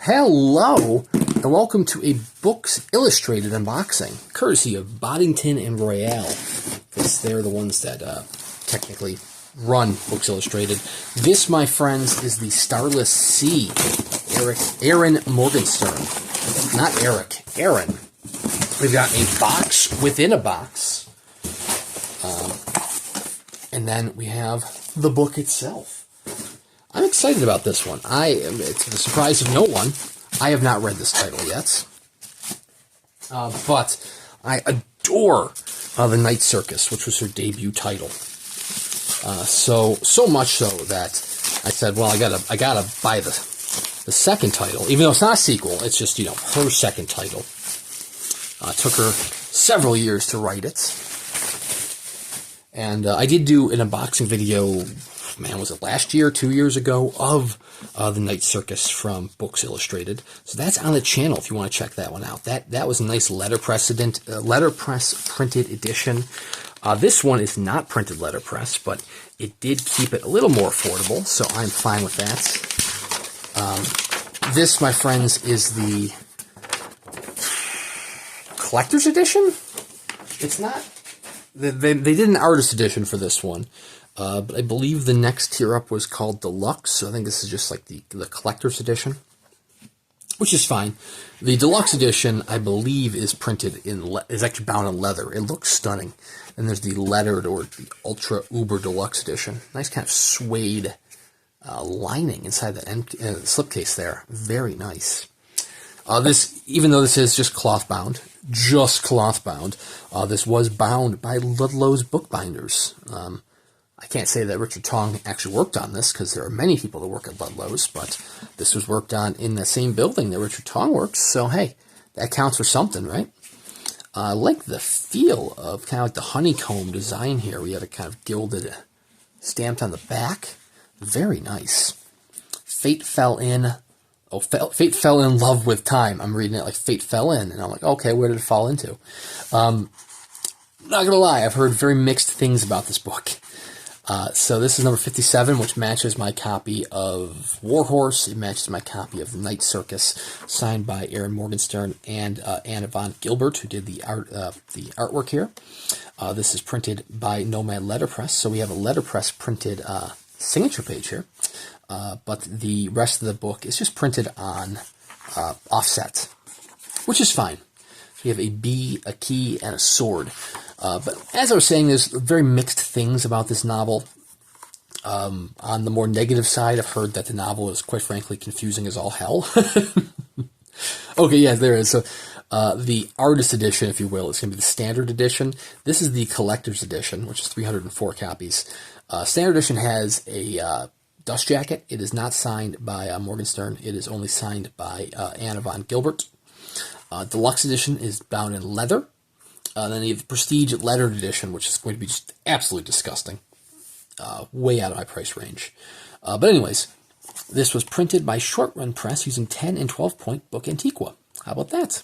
Hello, and welcome to a Books Illustrated unboxing, courtesy of Boddington and Royall, because they're the ones that technically run Books Illustrated. This, my friends, is the Starless C, Erin Morgenstern. Not Eric, Erin. We've got a box within a box, and then we have the book itself. I'm excited about this one. It's the surprise of no one. I have not read this title yet. But I adore The Night Circus, which was her debut title. So much so that I said, well, I gotta buy the second title, even though it's not a sequel. It's just, her second title. It took her several years to write it. And I did do an unboxing video, was it last year, 2 years ago, of The Night Circus from Books Illustrated. So that's on the channel if you want to check that one out. That was a nice letterpress printed edition. This one is not printed letterpress, but it did keep it a little more affordable, so I'm fine with that. This, my friends, is the collector's edition? It's not... They did an artist edition for this one. But I believe the next tier up was called Deluxe, so I think this is just like the collector's edition, which is fine. The Deluxe edition, I believe, is printed is actually bound in leather. It looks stunning. And there's the lettered or the Ultra Uber Deluxe edition. Nice kind of suede lining inside the slipcase there. Very nice. Even though this is just cloth bound, this was bound by Ludlow's Bookbinders. I can't say that Richard Tong actually worked on this, because there are many people that work at Ludlow's, but this was worked on in the same building that Richard Tong works, so hey, that counts for something, right? I like the feel of kind of like the honeycomb design here. We have it kind of gilded, stamped on the back. Very nice. Fate fell in love with time. I'm reading it like Fate fell in, and I'm like, okay, where did it fall into? Not gonna lie, I've heard very mixed things about this book. So this is number 57, which matches my copy of Warhorse. It matches my copy of The Night Circus, signed by Erin Morgenstern and Yvonne Gilbert, who did the artwork here. This is printed by Nomad Letterpress, so we have a letterpress printed signature page here. But the rest of the book is just printed on offset, which is fine. So we have a bee, a key, and a sword. But as I was saying, there's very mixed things about this novel. On the more negative side, I've heard that the novel is, quite frankly, confusing as all hell. Okay, yeah, there is. So the artist edition, if you will, is going to be the standard edition. This is the collector's edition, which is 304 copies. Standard edition has a dust jacket. It is not signed by Morgenstern. It is only signed by Yvonne Gilbert. Deluxe edition is bound in leather. Then you have the Prestige lettered edition, which is going to be just absolutely disgusting. Way out of my price range. But anyways, this was printed by Short Run Press using 10 and 12-point Book Antiqua. How about that?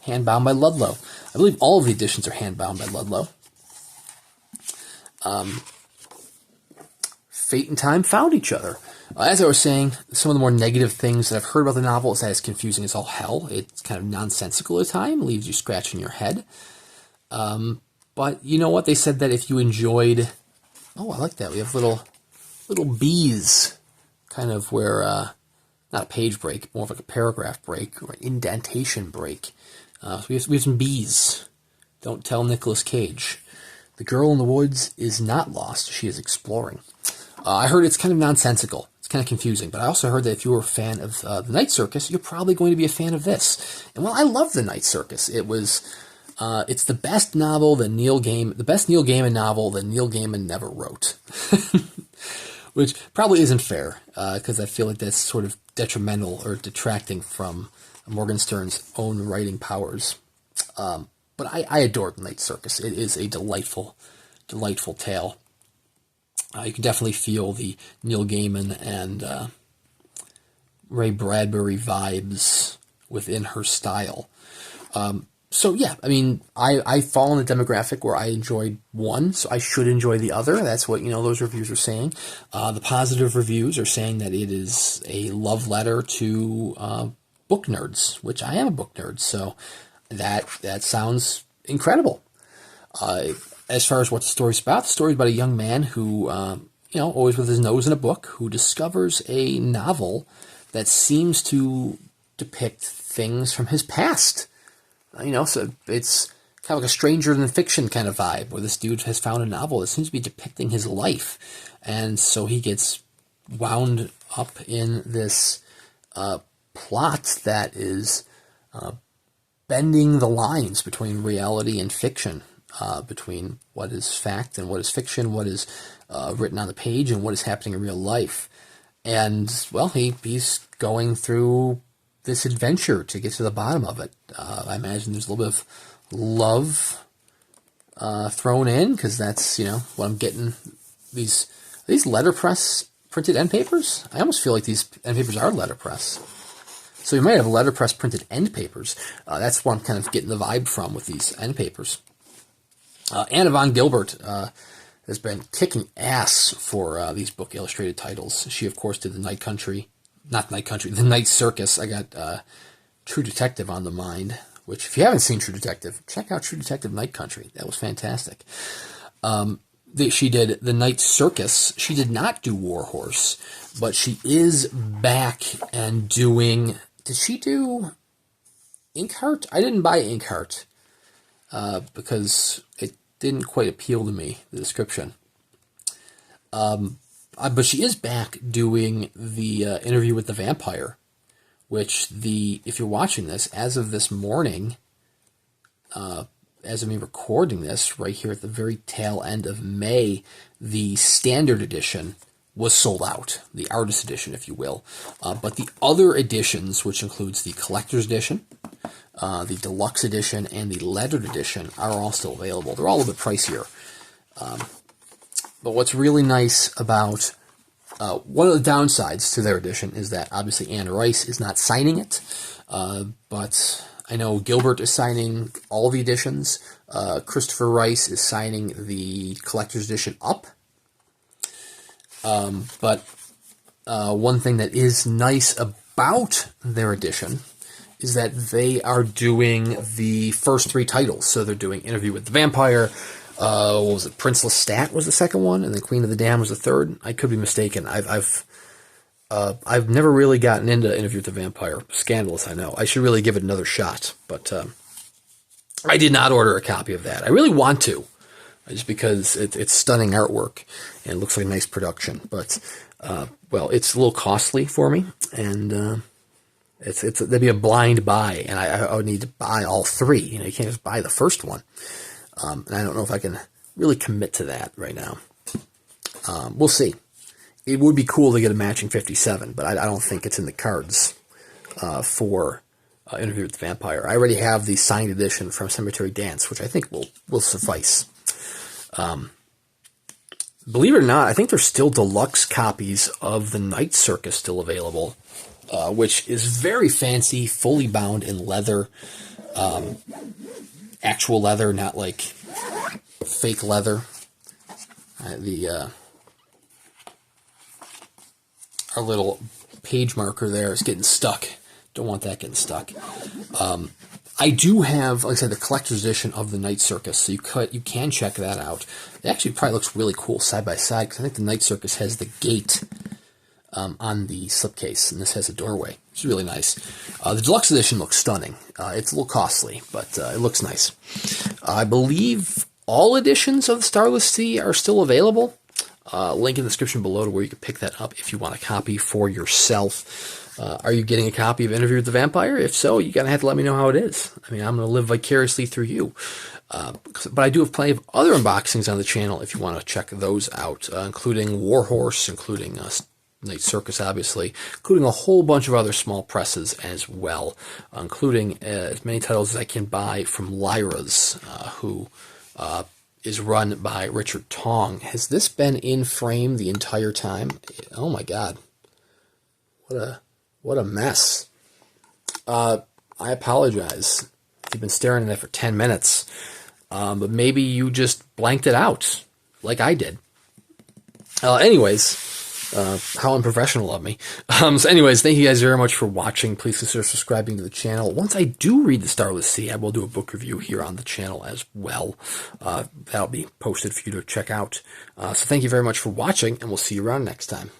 Hand-bound by Ludlow. I believe all of the editions are hand-bound by Ludlow. Fate and time found each other. As I was saying, some of the more negative things that I've heard about the novel is that it's confusing as all hell. It's kind of nonsensical at times, leaves you scratching your head. But you know what? They said that if you enjoyed... Oh, I like that. We have little bees, kind of where, not a page break, more of like a paragraph break, or an indentation break. So we have some bees. Don't tell Nicolas Cage. The girl in the woods is not lost. She is exploring. I heard it's kind of nonsensical. It's kind of confusing. But I also heard that if you were a fan of The Night Circus, you're probably going to be a fan of this. And well, I love The Night Circus. It's the best novel that the best Neil Gaiman novel that Neil Gaiman never wrote. Which probably isn't fair, because I feel like that's sort of detrimental or detracting from Morgenstern's own writing powers. But I adore The Night Circus. It is a delightful, delightful tale. You can definitely feel the Neil Gaiman and Ray Bradbury vibes within her style. So yeah, I mean, I fall in the demographic where I enjoyed one, so I should enjoy the other. That's what, those reviews are saying. The positive reviews are saying that it is a love letter to book nerds, which I am a book nerd, so that sounds incredible. As far as what the story's about a young man who, always with his nose in a book, who discovers a novel that seems to depict things from his past. So it's kind of like a stranger than fiction kind of vibe, where this dude has found a novel that seems to be depicting his life. And so he gets wound up in this plot that is bending the lines between reality and fiction, between what is fact and what is fiction, what is written on the page and what is happening in real life. And, well, he's going through this adventure to get to the bottom of it. I imagine there's a little bit of love thrown in, because that's, what I'm getting. These letterpress printed end papers? I almost feel like these end papers are letterpress. So you might have letterpress printed end papers. That's what I'm kind of getting the vibe from with these end papers. Yvonne Gilbert has been kicking ass for these book illustrated titles. She, of course, did The Night Circus. I got True Detective on the mind, which, if you haven't seen True Detective, check out True Detective Night Country. That was fantastic. She did The Night Circus. She did not do War Horse, but she is back and doing... Did she do Inkheart? I didn't buy Inkheart because it didn't quite appeal to me, the description. But she is back doing the Interview with the Vampire, which if you're watching this, as of this morning, as of me recording this, right here at the very tail end of May, the standard edition was sold out, the artist edition, if you will. But the other editions, which includes the collector's edition, the deluxe edition, and the lettered edition, are all still available. They're all a little bit pricier. But what's really nice about one of the downsides to their edition is that obviously Anne Rice is not signing it, but I know Gilbert is signing all the editions. Christopher Rice is signing the collector's edition up. But one thing that is nice about their edition is that they are doing the first three titles. So they're doing Interview with the Vampire, what was it, Prince Lestat was the second one, and then Queen of the Damned was the third. I could be mistaken. I've never really gotten into Interview with the Vampire. Scandalous, I know. I should really give it another shot, but I did not order a copy of that. I really want to, just because it's stunning artwork and it looks like a nice production. But, well, it's a little costly for me, and that'd be a blind buy, and I would need to buy all three. You can't just buy the first one. And I don't know if I can really commit to that right now. We'll see. It would be cool to get a matching 57, but I don't think it's in the cards for Interview with the Vampire. I already have the signed edition from Cemetery Dance, which I think will suffice. Believe it or not, I think there's still deluxe copies of The Night Circus still available, which is very fancy, fully bound in leather. Actual leather, not like fake leather. Our little page marker there is getting stuck. Don't want that getting stuck. I do have, like I said, the collector's edition of The Night Circus, so you can check that out. It actually probably looks really cool side by side, because I think The Night Circus has the gate on the slipcase, and this has a doorway. It's really nice. The deluxe edition looks stunning. It's a little costly, but it looks nice. I believe all editions of the Starless Sea are still available. Link in the description below to where you can pick that up if you want a copy for yourself. Are you getting a copy of Interview with the Vampire? If so, you're going to have to let me know how it is. I mean, I'm going to live vicariously through you. But I do have plenty of other unboxings on the channel if you want to check those out, including War Horse, including Night Circus, obviously, including a whole bunch of other small presses as well, including as many titles as I can buy from Lyra's, who is run by Richard Tong. Has this been in frame the entire time? Oh my God. What a mess. I apologize. You've been staring at it for 10 minutes. But maybe you just blanked it out, like I did. Anyways, How unprofessional of me. So anyways, thank you guys very much for watching. Please consider subscribing to the channel. Once I do read the Starless Sea, I will do a book review here on the channel as well. That'll be posted for you to check out. So thank you very much for watching, and we'll see you around next time.